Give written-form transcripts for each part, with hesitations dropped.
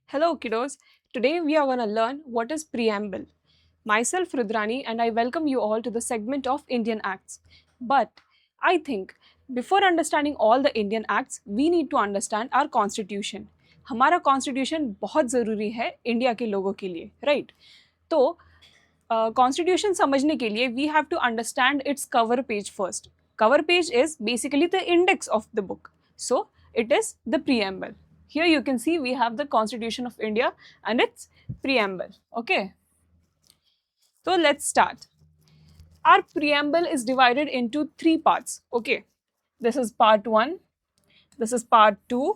Hello, kiddos. Today we are going to learn what is preamble. Myself, Rudrani, and I welcome you all to the segment of Indian Acts. But I think before understanding all the Indian Acts, we need to understand our constitution. हमारा constitution बहुत ज़रूरी है India के लोगों के लिए, right? तो constitution समझने के लिए we have to understand its cover page first. Cover page is basically the index of the book. So it is the preamble. Here you can see we have the Constitution of India and its preamble. Okay. So let's start. Our preamble is divided into three parts. Okay. This is part 1, this is part 2,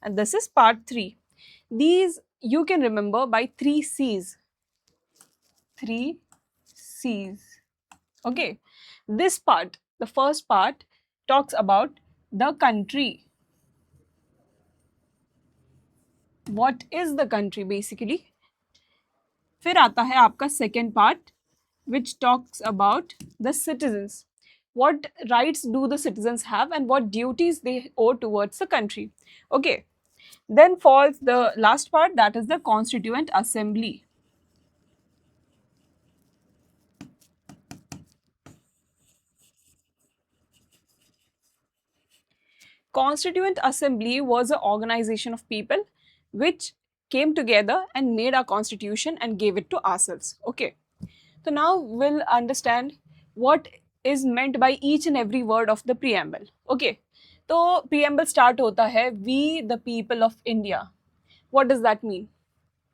and this is part 3. These you can remember by 3 C's. 3 C's. Okay. This part, the first part, talks about the country. What is the country basically? फिर आता है आपका second part, which talks about the citizens. What rights do the citizens have and what duties they owe towards the country. Okay. Then falls the last part, that is the Constituent Assembly. Constituent Assembly was an organization of people which came together and made our constitution and gave it to ourselves. Okay. So now we'll understand what is meant by each and every word of the preamble. Okay. So preamble start hota hai, we the people of India. What does that mean?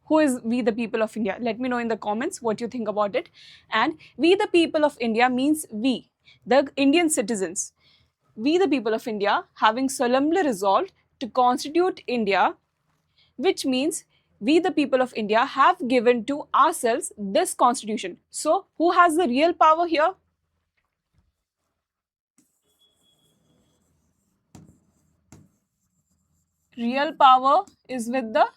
Who is we the people of India? Let me know in the comments what you think about it. And we the people of India means we, the Indian citizens. We the people of India having solemnly resolved to constitute India, which means we the people of India have given to ourselves this constitution. So who has the real power here? Real power is with the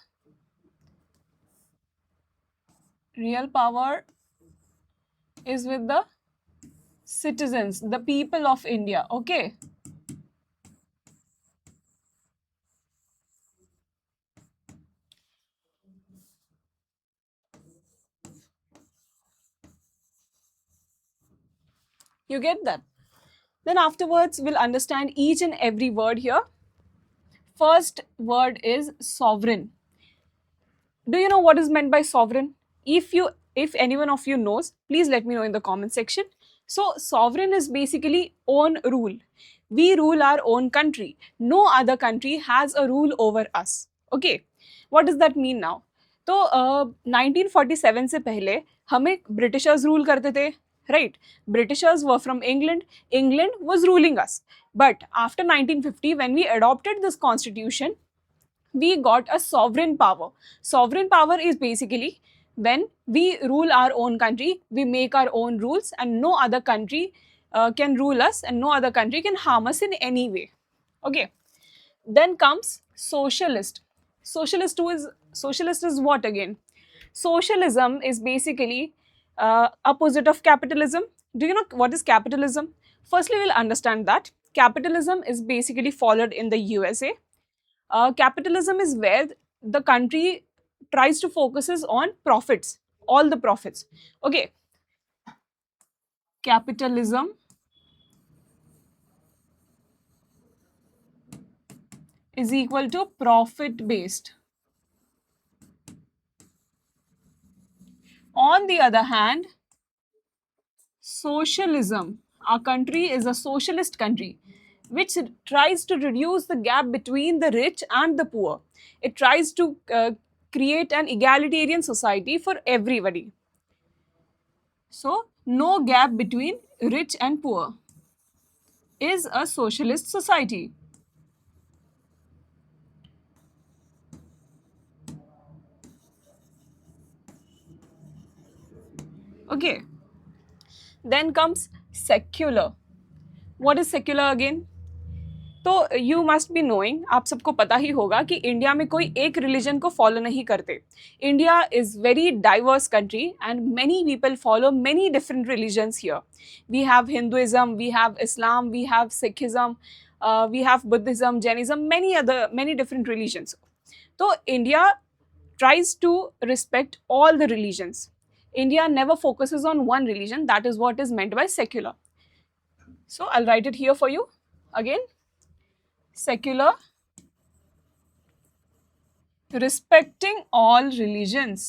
citizens, the people of India. Okay. You get that? Then afterwards, we'll understand each and every word here. First word is sovereign. Do you know what is meant by sovereign? If anyone of you knows, please let me know in the comment section. So sovereign is basically own rule. We rule our own country. No other country has a rule over us. Okay. What does that mean now? तो 1947 से पहले हमें Britishers rule करते थे, right? Britishers were from England. England was ruling us. But after 1950, when we adopted this constitution, we got a sovereign power. Sovereign power is basically when we rule our own country, we make our own rules, and no other country can rule us, and no other country can harm us in any way. Okay. Then comes socialist. Socialist is what again? Socialism is basically opposite of capitalism. Do you know what is capitalism? Firstly, we'll understand that capitalism is basically followed in the USA. Capitalism is where the country tries to focuses on profits, all the profits. Okay. Capitalism is equal to profit based. On the other hand, socialism, our country is a socialist country which tries to reduce the gap between the rich and the poor. It tries to create an egalitarian society for everybody. So, no gap between rich and poor is a socialist society. Okay. Then comes secular. What is secular again? तो you must be knowing, आप सबको पता ही होगा कि India में कोई एक religion को फॉलो नहीं करते. India is very diverse country and many people follow many different religions here. We have Hinduism, we have Islam, we have Sikhism, we have Buddhism, Jainism, many different religions. तो India tries to respect all the religions. India never focuses on one religion. That is what is meant by secular. So I'll write it here for you again. Secular, respecting all religions.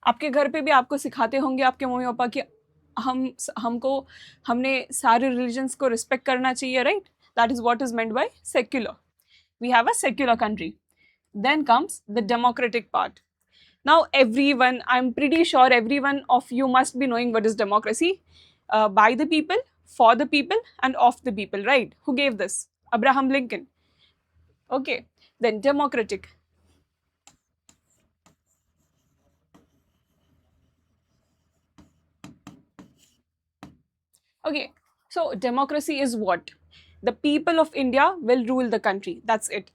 आपके घर पे भी आपको सिखाते होंगे आपके mummy papa कि हमको हमने सारे रिलीजन्स को रिस्पेक्ट करना चाहिए, right? That is what is meant by secular. We have a secular country. Then comes the democratic part. Now, everyone, I'm pretty sure everyone of you must be knowing what is democracy. By the people, for the people, and of the people, right? Who gave this? Abraham Lincoln. Okay, then democratic. Okay, so democracy is what? The people of India will rule the country. That's it.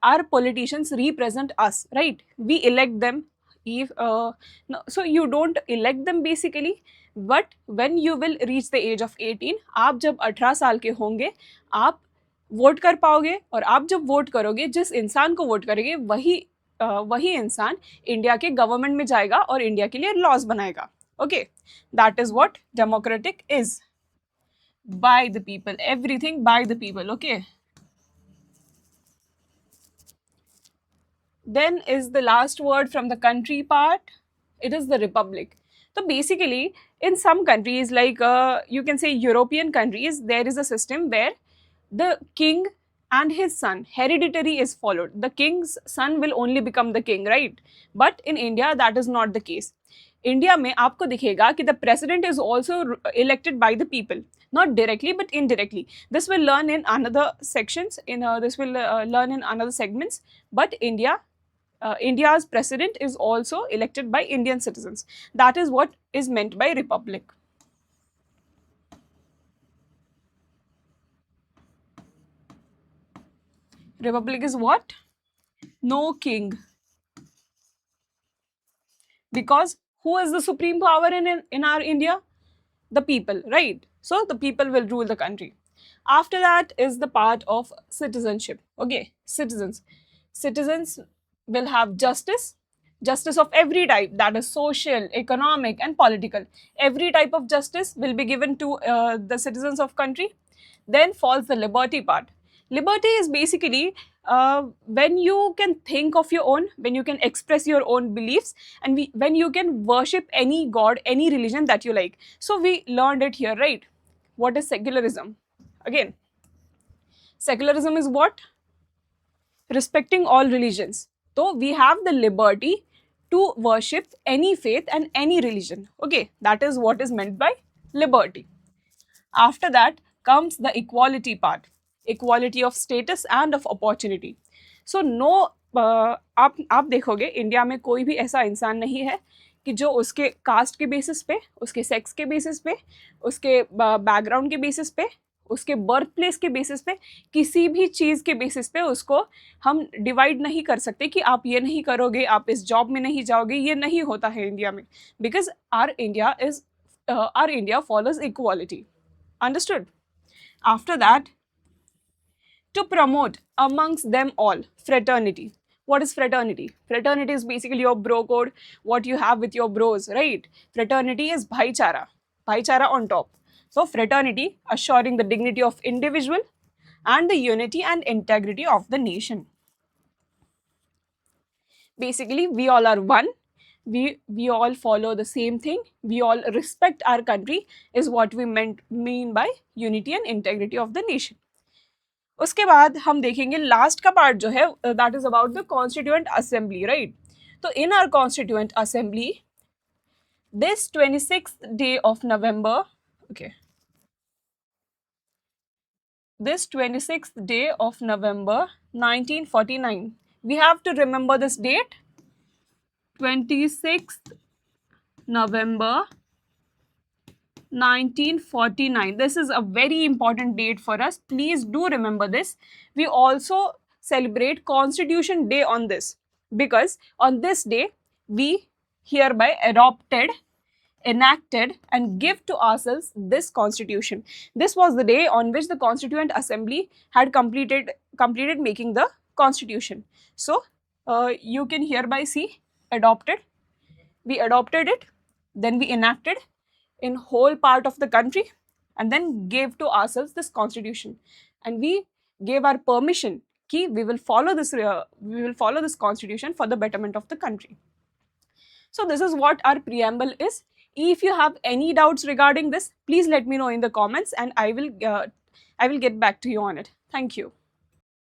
Our politicians represent us, right? We elect them. If no, so you don't elect them basically, but when you will reach the age of 18, आप जब 18 साल के होंगे, आप vote कर पाओगे, और आप जब वोट करोगे, जिस इंसान को वोट करेंगे वही इंसान इंडिया के गवर्नमेंट में जाएगा और इंडिया के लिए लॉज बनाएगा. Okay, that is what democratic is. By the people, everything by the people. Okay, then is the last word from the country part. It is the republic. So basically, in some countries like you can say European countries, there is a system where the king and his son, hereditary is followed. The king's son will only become the king, right? But in India, that is not the case. India में आपको दिखेगा कि the president is also elected by the people, not directly but indirectly. This will learn in another sections, this will learn in another segments. But India's president is also elected by Indian citizens. That is what is meant by republic. Republic is what? No king. Because who is the supreme power in our India? The people, right? So the people will rule the country. After that is the part of citizenship. Okay, citizens will have justice of every type, that is social, economic and political. Every type of justice will be given to the citizens of country. Then falls the liberty part. Liberty is basically when you can think of your own, when you can express your own beliefs, and when you can worship any god, any religion that you like. So we learned it here, right? What is secularism? Again, secularism is what? Respecting all religions. So we have the liberty to worship any faith and any religion. Okay, that is what is meant by liberty. After that comes the equality part. Equality of status and of opportunity. So no, आप देखोगे India में कोई भी ऐसा इंसान नहीं है कि जो उसके कास्ट के बेसिस पे, उसके सेक्स के बेसिस पे, उसके बैकग्राउंड के बेसिस पे, उसके बर्थ प्लेस के बेसिस पे, किसी भी चीज़ के बेसिस पे उसको हम डिवाइड नहीं कर सकते कि आप ये नहीं करोगे, आप इस जॉब में नहीं जाओगे. ये नहीं होता है इंडिया में, because R India follows equality. Understood? After that, to promote amongst them all fraternity. What is fraternity? Fraternity is basically your bro code, what you have with your bros, right? Fraternity is bhaichara on top. So fraternity assuring the dignity of individual and the unity and integrity of the nation. Basically, we all are one. We all follow the same thing. We all respect our country is what we mean by unity and integrity of the nation. उसके बाद हम देखेंगे last का part जो है, that is about the constituent assembly, right? तो in our constituent assembly, this 26th day of November, okay, this 26th day of November 1949, we have to remember this date, 26th November 1949. This is a very important date for us. Please do remember this. We also celebrate Constitution Day on this, because on this day we hereby adopted enacted and give to ourselves this constitution. This was the day on which the Constituent Assembly had completed making the constitution. So you can hereby see adopted. We adopted it, then we enacted in whole part of the country, and then gave to ourselves this constitution, and we gave our permission कि we will follow this constitution for the betterment of the country. So this is what our preamble is. If you have any doubts regarding this, please let me know in the comments, and I will get back to you on it. Thank you.